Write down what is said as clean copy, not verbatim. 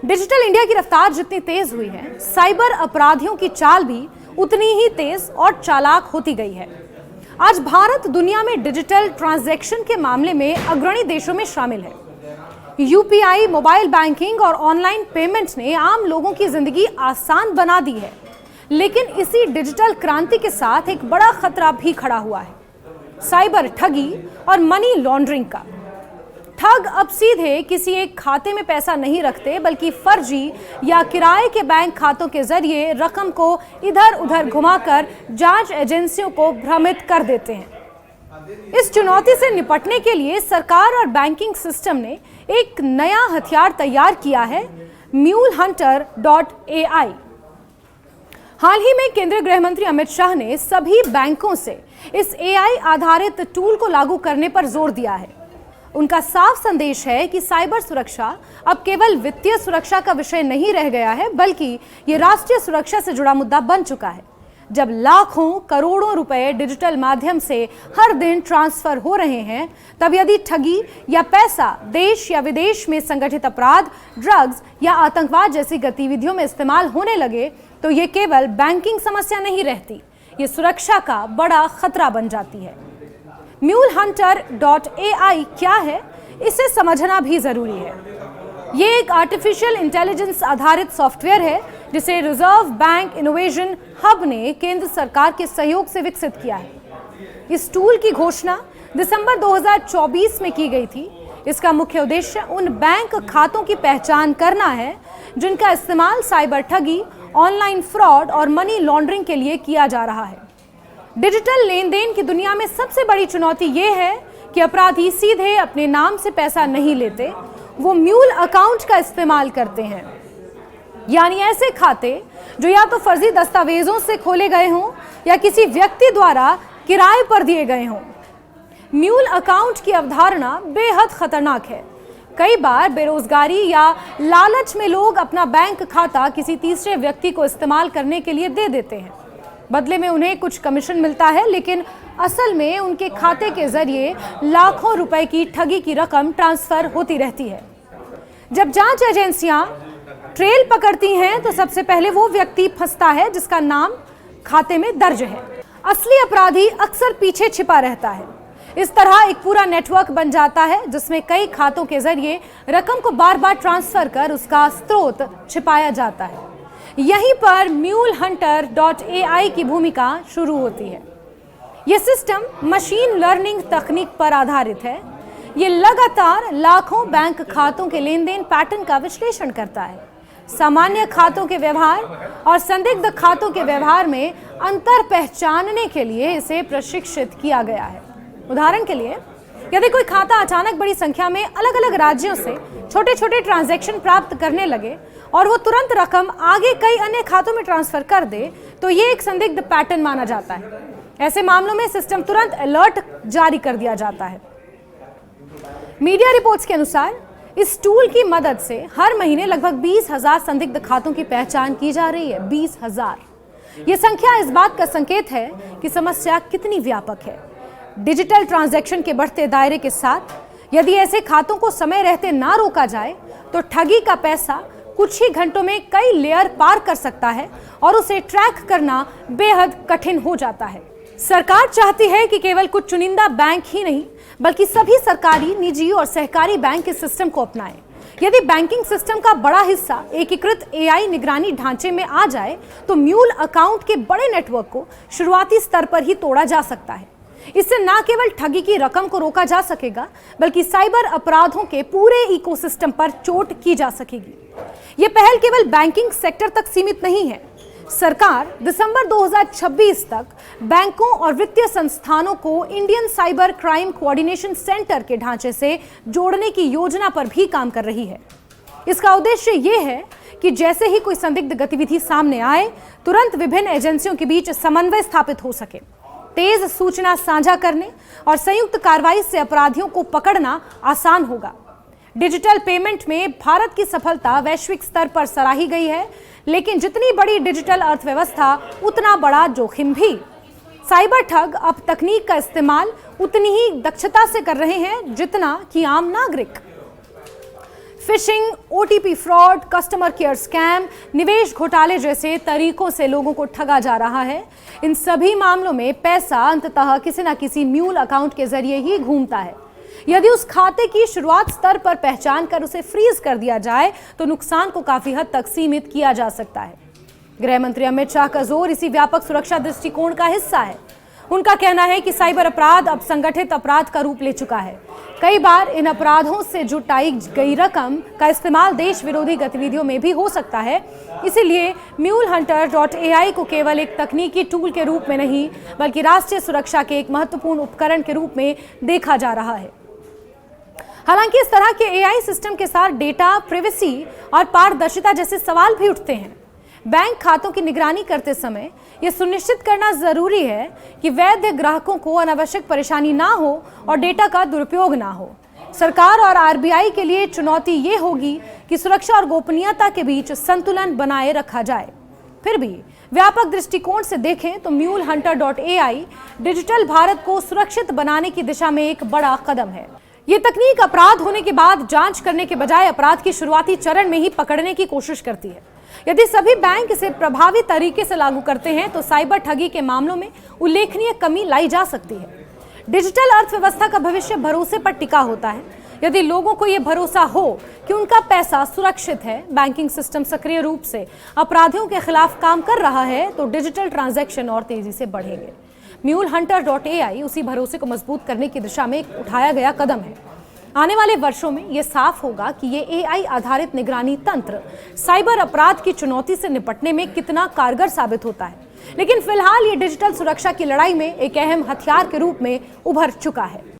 Digital India की रफ्तार जितनी तेज हुई है, साइबर अपराधियों की चाल भी उतनी ही तेज और चालाक होती गई है। आज भारत दुनिया में डिजिटल ट्रांजैक्शन के मामले में अग्रणी देशों में शामिल है। यूपीआई, मोबाइल बैंकिंग और ऑनलाइन पेमेंट ने आम लोगों की जिंदगी आसान बना दी है, लेकिन इसी डिजिटल क्रांति के साथ एक बड़ा खतरा भी खड़ा हुआ है, साइबर ठगी और मनी लॉन्ड्रिंग का। ठग अब सीधे किसी एक खाते में पैसा नहीं रखते, बल्कि फर्जी या किराए के बैंक खातों के जरिए रकम को इधर उधर घुमाकर जांच एजेंसियों को भ्रमित कर देते हैं। इस चुनौती से निपटने के लिए सरकार और बैंकिंग सिस्टम ने एक नया हथियार तैयार किया है, MuleHunter.ai। हाल ही में केंद्रीय गृह मंत्री अमित शाह ने सभी बैंकों से इस AI आधारित टूल को लागू करने पर जोर दिया है। उनका साफ संदेश है कि साइबर सुरक्षा अब केवल वित्तीय सुरक्षा का विषय नहीं रह गया है, बल्कि ये राष्ट्रीय सुरक्षा से जुड़ा मुद्दा बन चुका है। जब लाखों करोड़ों रुपए डिजिटल माध्यम से हर दिन ट्रांसफर हो रहे हैं, तब यदि ठगी या पैसा देश या विदेश में संगठित अपराध, ड्रग्स या आतंकवाद जैसी गतिविधियों में इस्तेमाल होने लगे, तो ये केवल बैंकिंग समस्या नहीं रहती, ये सुरक्षा का बड़ा खतरा बन जाती है। MuleHunter.ai क्या है, इसे समझना भी जरूरी है। ये एक आर्टिफिशियल इंटेलिजेंस आधारित सॉफ्टवेयर है जिसे रिजर्व बैंक इनोवेशन हब ने केंद्र सरकार के सहयोग से विकसित किया है। इस टूल की घोषणा दिसंबर 2024 में की गई थी। इसका मुख्य उद्देश्य उन बैंक खातों की पहचान करना है जिनका इस्तेमाल साइबर ठगी, ऑनलाइन फ्रॉड और मनी लॉन्ड्रिंग के लिए किया जा रहा है। डिजिटल लेन देन की दुनिया में सबसे बड़ी चुनौती यह है कि अपराधी सीधे अपने नाम से पैसा नहीं लेते, वो म्यूल अकाउंट का इस्तेमाल करते हैं, यानी ऐसे खाते जो या तो फर्जी दस्तावेजों से खोले गए हों या किसी व्यक्ति द्वारा किराए पर दिए गए हों। म्यूल अकाउंट की अवधारणा बेहद खतरनाक है। कई बार बेरोजगारी या लालच में लोग अपना बैंक खाता किसी तीसरे व्यक्ति को इस्तेमाल करने के लिए दे देते हैं। बदले में उन्हें कुछ कमीशन मिलता है, लेकिन असल में उनके खाते के जरिए लाखों रुपए की ठगी की रकम ट्रांसफर होती रहती है। जब जांच एजेंसियां ट्रेल पकड़ती हैं, तो सबसे पहले वो व्यक्ति फंसता है जिसका नाम खाते में दर्ज है। असली अपराधी अक्सर पीछे छिपा रहता है। इस तरह एक पूरा नेटवर्क बन जाता है जिसमें कई खातों के जरिए रकम को बार बार ट्रांसफर कर उसका स्रोत छिपाया जाता है। यहीं पर MuleHunter.ai की भूमिका शुरू होती है। यह सिस्टम मशीन लर्निंग तकनीक पर आधारित है। ये लगातार लाखों बैंक खातों के लेन देन पैटर्न का विश्लेषण करता है। सामान्य खातों के व्यवहार और संदिग्ध खातों के व्यवहार में अंतर पहचानने के लिए इसे प्रशिक्षित किया गया है। उदाहरण के लिए, यदि कोई खाता अचानक बड़ी संख्या में अलग अलग राज्यों से छोटे छोटे ट्रांजैक्शन प्राप्त करने लगे और वो तुरंत रकम आगे कई अन्य खातों में ट्रांसफर कर दे, तो ये एक संदिग्ध पैटर्न माना जाता है। ऐसे मामलों में सिस्टम तुरंत अलर्ट जारी कर दिया जाता है। मीडिया रिपोर्ट्स के अनुसार इस टूल की मदद से हर महीने लगभग 20,000 संदिग्ध खातों की पहचान की जा रही है। 20,000। ये संख्या इस बात का संकेत है कि समस्या कितनी व्यापक है। डिजिटल ट्रांजैक्शन के बढ़ते दायरे के साथ यदि ऐसे खातों को समय रहते ना रोका जाए, तो ठगी का पैसा कुछ ही घंटों में कई लेयर पार कर सकता है और उसे ट्रैक करना बेहद कठिन हो जाता है। सरकार चाहती है कि केवल कुछ चुनिंदा बैंक ही नहीं, बल्कि सभी सरकारी, निजी और सहकारी बैंक इस सिस्टम को अपनाएं। यदि बैंकिंग सिस्टम का बड़ा हिस्सा एकीकृत AI निगरानी ढांचे में आ जाए, तो म्यूल अकाउंट के बड़े नेटवर्क को शुरुआती स्तर पर ही तोड़ा जा सकता है। इससे न केवल ठगी की रकम को रोका जा सकेगा, बल्कि साइबर अपराधों के पूरे इकोसिस्टम पर चोट की जा सकेगी। ये पहल केवल बैंकिंग सेक्टर तक सीमित नहीं है। सरकार दिसंबर 2026 तक बैंकों और वित्तीय संस्थानों को Indian cyber crime coordination centre के ढांचे से जोड़ने की योजना पर भी काम कर रही है। इसका उद्देश्य ये है कि जैसे ही कोई संदिग्ध गतिविधि सामने आए, तुरंत विभिन्न एजेंसियों के बीच समन्वय स्थापित हो सके। तेज सूचना साझा करने और संयुक्त कार्रवाई से अपराधियों को पकड़ना आसान होगा। डिजिटल पेमेंट में भारत की सफलता वैश्विक स्तर पर सराही गई है, लेकिन जितनी बड़ी डिजिटल अर्थव्यवस्था, उतना बड़ा जोखिम भी। साइबर ठग अब तकनीक का इस्तेमाल उतनी ही दक्षता से कर रहे हैं जितना कि आम नागरिक। Fishing, OTP fraud, customer care scam, निवेश घोटाले जैसे तरीकों से लोगों को ठगा जा रहा है। इन सभी मामलों में पैसा अंततः किसी न किसी म्यूल अकाउंट के जरिए ही घूमता है। यदि उस खाते की शुरुआत स्तर पर पहचान कर उसे फ्रीज कर दिया जाए तो नुकसान को काफी हद तक सीमित किया जा सकता है। गृह मंत्री अमित शाह का जोर इसी व्यापक सुरक्षा दृष्टिकोण का हिस्सा है। उनका कहना है कि साइबर अपराध अब संगठित अपराध का रूप ले चुका है। कई बार इन अपराधों से जुटाई गई रकम का इस्तेमाल देश विरोधी गतिविधियों में भी हो सकता है। इसीलिए MuleHunter.ai को केवल एक तकनीकी टूल के रूप में नहीं बल्कि राष्ट्रीय सुरक्षा के एक महत्वपूर्ण उपकरण के रूप में देखा जा रहा है। हालांकि इस तरह के AI सिस्टम के साथ डेटा प्राइवेसी और पारदर्शिता जैसे सवाल भी उठते हैं। बैंक खातों की निगरानी करते समय यह सुनिश्चित करना जरूरी है कि वैध ग्राहकों को अनावश्यक परेशानी ना हो और डेटा का दुरुपयोग ना हो। सरकार और RBI के लिए चुनौती ये होगी कि सुरक्षा और गोपनीयता के बीच संतुलन बनाए रखा जाए। फिर भी व्यापक दृष्टिकोण से देखें तो MuleHunter.ai डिजिटल भारत को सुरक्षित बनाने की दिशा में एक बड़ा कदम है। ये तकनीक अपराध होने के बाद जांच करने के बजाय अपराध की शुरुआती चरण में ही पकड़ने की कोशिश करती है। यदि सभी बैंक इसे प्रभावी तरीके से लागू करते हैं तो साइबर ठगी के मामलों में उल्लेखनीय कमी लाई जा सकती है। डिजिटल अर्थव्यवस्था का भविष्य भरोसे पर टिका होता है। यदि लोगों को यह भरोसा हो कि उनका पैसा सुरक्षित है, बैंकिंग सिस्टम सक्रिय रूप से अपराधियों के खिलाफ काम कर रहा है, तो डिजिटल ट्रांजैक्शन और तेजी से बढ़ेंगे। MuleHunter.ai उसी भरोसे को मजबूत करने की दिशा में एक उठाया गया कदम है। आने वाले वर्षों में यह साफ होगा कि ये AI आधारित निगरानी तंत्र साइबर अपराध की चुनौती से निपटने में कितना कारगर साबित होता है। लेकिन फिलहाल ये डिजिटल सुरक्षा की लड़ाई में एक अहम हथियार के रूप में उभर चुका है।